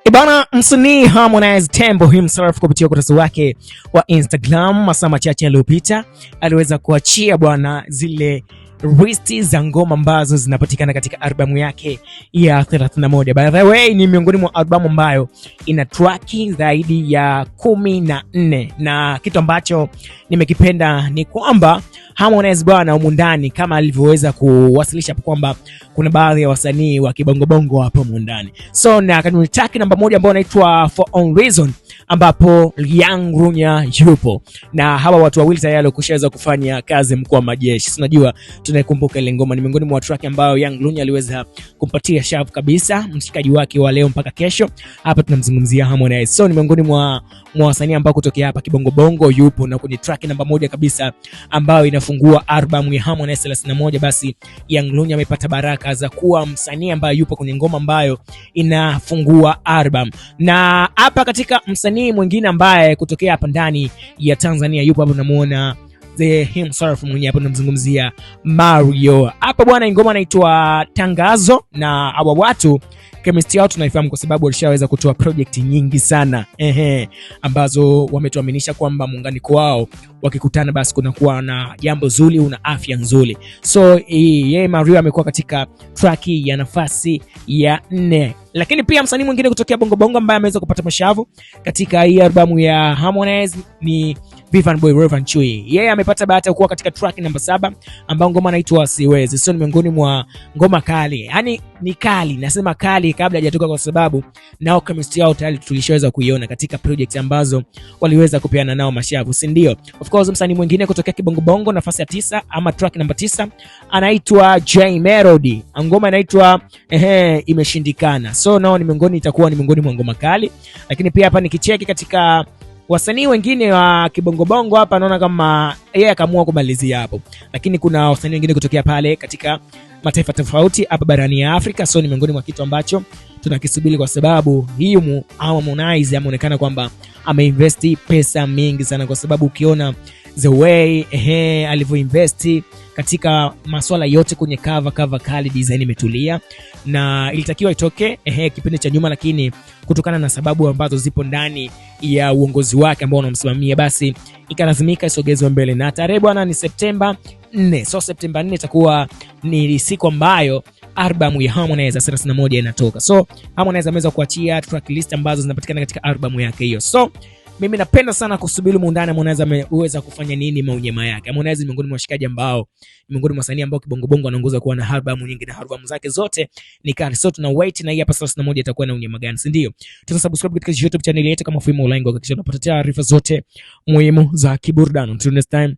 Ibana, msanii Harmonize Tembo himself kupitia ukurasa wake wa Instagram masaa machache yaliyopita aliweza kuachia bwana zile listi za ngoma ambazo zinapatikana katika albamu yake ya 31. By the way, ni miongoni mwa albamu ambayo ina tracki zaidi ya 14, na kitu ambacho nimekipenda ni kwamba Harmonize bwana humu ndani kama alivyoweza kuwasilisha kwamba kuna baadhi ya wasanii wa kibongobongo hapo humu ndani. So na kanuni track namba 1 ambayo inaitwa For Own Reason, ambapo Young Lunya yupo na hawa watu wawili tayari walikushaweza kufanya kazi mkuu wa majeshi. Tunajua tunaikumbuka ile ngoma, ni miongoni mwa track ambayo Young Lunya aliweza kumpatia shavu kabisa mshikaji wake wa leo mpaka kesho. Hapa tunamzungumzia Harmonize. So ni miongoni mwa wasanii ambao kutokea hapa kibongobongo yupo, na kwenye track namba 1 kabisa ambayo inafungua albamu ya Harmonize 31, basi Young Lunya amepata baraka za kuwa msanii ambaye yupo kwenye ngoma ambayo inafungua album. Na hapa katika msanii mwingine ambaye kutokea hapa ndani ya Tanzania yupo hapo, namuona the himself mwenyewe hapo, namzungumzia Mario. Hapa bwana ngoma inaitwa Tangazo, na hawa watu chemistry yao tunaifahamu kwa sababu walishaweza kutoa project nyingi sana ambazo wametuaminisha kwamba muunganiko wao wakikutana basi kunakuwa na jambo zuri, una afya nzuri. So yeye Mario amekuwa katika track ya nafasi ya 4. Lakini pia msanii mwingine kutokea Bongo Bongo ambaye ameweza kupata mashavu katika hii albamu ya Harmonize ni Vanny Boy Rayvanny Chui. Yeye amepata bahati ya kuwa katika track namba 7 ambayo ngoma inaitwa Siwezi. So ni miongoni mwa ngoma kali. Yaani ni kali, nasema kali kabla hajatoka kwa sababu nao chemistry yao tayari tulishaweza kuiona katika project ambazo waliweza kupeana nao mashavu, si ndio? Of course msanii mwingine kutokea Kibongo Bongo nafasi ya 9 ama track namba 9 anaitwa J Melody. Ngoma inaitwa Imeshindikana. So nao itakuwa ni miongoni mwa ngoma kali. Lakini pia hapa nikicheki katika wasanii wengine wa kibongobongo hapa naona kama yeye akaamua kumalizia hapo. Lakini kuna wasanii wengine kutokea pale katika mataifa tofauti hapa barani ya Afrika. So ni miongoni mwa kitu ambacho tunakisubiri kwa sababu hiyo Harmonize ameonekana kwamba ameinvesti pesa mingi sana, kwa sababu ukiona the way alivyoinvesti katika masuala yote kwenye cover kali, design imetulia, na ilitakiwa itoke kipindi cha nyuma, lakini kutokana na sababu ambazo zipo ndani ya uongozi wake ambao unamsimamia, basi ikalazimika isogezwe mbele. Na tarehe bwana ni Septemba 4. So Septemba 4 itakuwa ni siku ambayo albamu ya Harmonize 31 inatoka. So Harmonize ameweza kuachia track list ambazo zinapatikana katika albamu yake hiyo. So mimi napenda sana kusubiri muundani Harmonize ameweza kufanya nini maunyema yake. Harmonize ni miongoni mwa washikaji ambao miongoni mwa wasanii ambao kibongobongo anaongoza kuwa na albamu nyingi, na albamu zake zote ni kali. So tuna wait na hii hapa 31 itakuwa na unyema gani, si ndio? Subscribe katika YouTube channel yetu kama Fimo Online, hakikisha unapata taarifa zote muhimu za kiburudani. Until next time,